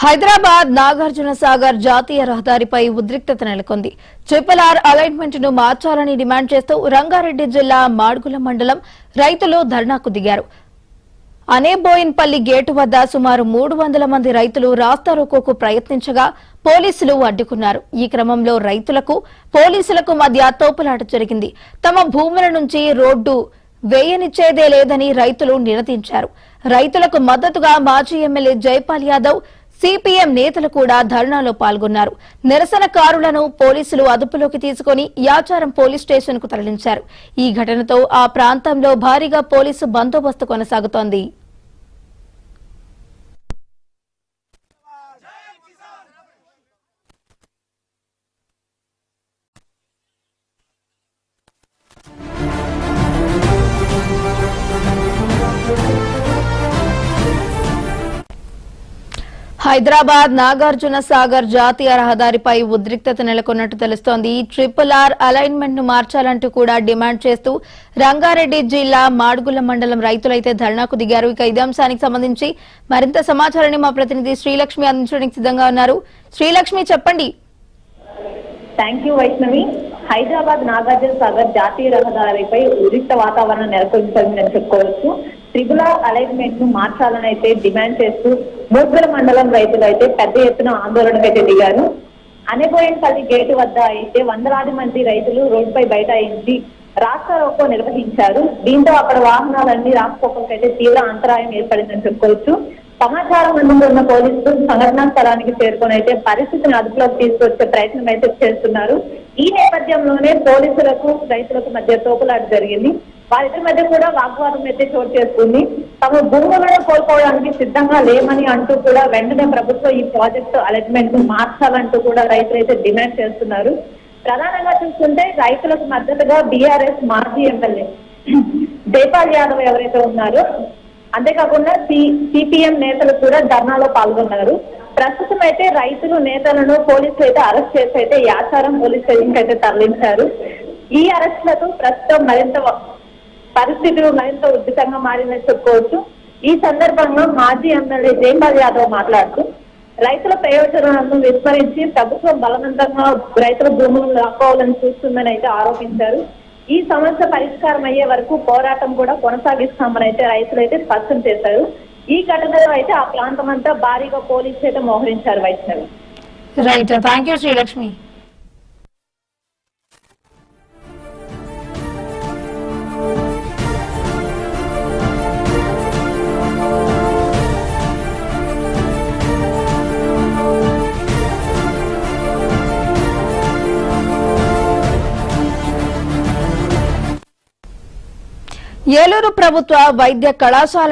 హైదరాబాద్ నాగార్జున సాగర్ జాతీయ రహదారిపై ఉద్రిక్తత నెలకొంది. RRR అలైన్మెంట్ ను మార్చాలని డిమాండ్ చేస్తూ రంగారెడ్డి జిల్లా మాడుగుల మండలం రైతులు ధర్నాకు దిగారు. అనేబోయిన్పల్లి గేటు వద్ద సుమారు 300 మంది రైతులు రాస్తారోకోకు ప్రయత్నించగా పోలీసులు అడ్డుకున్నారు. ఈ క్రమంలో రైతులకు పోలీసులకు మధ్య తోపులాట జరిగింది. తమ భూముల నుంచి రోడ్డు వేయనిచ్చేదే లేదని రైతులు నిలదీంచారు. రైతులకు మద్దతుగా మాజీ ఎమ్మెల్యే జైపాల్ యాదవ్, సిపిఎం నేతలు కూడా ధర్నాలో పాల్గొన్నారు. నిరసనకారులను పోలీసులు అదుపులోకి తీసుకుని యాచారం పోలీస్ స్టేషన్ కు తరలించారు. ఈ ఘటనతో ఆ ప్రాంతంలో భారీగా పోలీసు బందోబస్తు కొనసాగుతోంది. హైదరాబాద్ నాగార్జున సాగర్ జాతీయ రహదారిపై ఉద్రిక్తత నెలకొన్నట్టు తెలుస్తోంది. RRR అలైన్మెంట్ ను మార్చాలంటూ కూడా డిమాండ్ చేస్తూ రంగారెడ్డి జిల్లా మాడుగుల మండలం రైతులైతే ధర్నాకు దిగారు. ఇక ఇదే అంశానికి సంబంధించి మరింత సమాచారాన్ని మా ప్రతినిధి శ్రీలక్ష్మి అందించడానికి సిద్ధంగా ఉన్నారు. శ్రీలక్ష్మి, చెప్పండి. Thank you Vaishnavi. హైదరాబాద్ నాగార్జున సాగర్ జాతీయ రహదారిపై ఉద్రిక్త వాతావరణం నెలకొల్పిందని చెప్పుకోవచ్చు. RRR అలైన్మెంట్ ను మార్చాలని అయితే డిమాండ్ చేస్తూ మోగ్గుల మండలం రైతులు అయితే పెద్ద ఎత్తున ఆందోళనకు అయితే దిగారు. అనేబోయిన్పల్లి గేటు వద్ద అయితే వందలాది మంది రైతులు రోడ్డుపై బైఠాయించి రాస్తారోకో నిర్వహించారు. దీంతో అక్కడ వాహనాలన్నీ రాకపోకలకైతే తీవ్ర అంతరాయం ఏర్పడిందని చెప్పుకోవచ్చు. సమాచారం అందుకున్న పోలీసులు సంఘటనా స్థలానికి చేరుకొని అయితే పరిస్థితిని అదుపులోకి తీసుకొచ్చే ప్రయత్నం అయితే చేస్తున్నారు. ఈ నేపథ్యంలోనే పోలీసులకు రైతులకు మధ్య తోపులాట జరిగింది. వారిద్దరి మధ్య కూడా వాగ్వాదం అయితే చోటు చేసుకుంది. తమ భూములను కోల్పోవడానికి సిద్ధంగా లేమని అంటూ కూడా వెంటనే ప్రభుత్వం ఈ ప్రాజెక్టు అలైన్మెంట్ ను మార్చాలంటూ కూడా రైతులైతే డిమాండ్ చేస్తున్నారు. ప్రధానంగా చూస్తుంటే రైతులకు మద్దతుగా బీఆర్ఎస్ మాజీ ఎమ్మెల్యే జైపాల్ యాదవ్ ఎవరైతే ఉన్నారో, అంతేకాకుండా సిపిఎం నేతలు కూడా ధర్నాలో పాల్గొన్నారు. ప్రస్తుతం అయితే రైతులు నేతలను పోలీసులు అయితే అరెస్ట్ చేసి అయితే యాచారం పోలీస్ స్టేషన్ అయితే తరలించారు. ఈ అరెస్టులతో ప్రస్తుతం పరిస్థితులు మరింత ఉద్రిక్తంగా మారిందని చెప్పుకోవచ్చు. ఈ సందర్భంగా మాజీ ఎమ్మెల్యే జైపాల్ యాదవ్ మాట్లాడుతూ రైతుల ప్రయోజనాలను విస్మరించి ప్రభుత్వం బలవంతంగా రైతుల భూములను లాక్కోవాలని చూస్తుందని అయితే ఆరోపించారు. ఈ సమస్య పరిష్కారం అయ్యే వరకు పోరాటం కూడా కొనసాగిస్తామని అయితే రైతులైతే స్పష్టం చేశారు. ఈ ఘటనలో అయితే ఆ ప్రాంతం అంతా భారీగా పోలీసులు అయితే మోహరించారు. Vaishnavi. Right, thank you Srilakshmi. Eluru ప్రభుత్వ వైద్య కళాశాల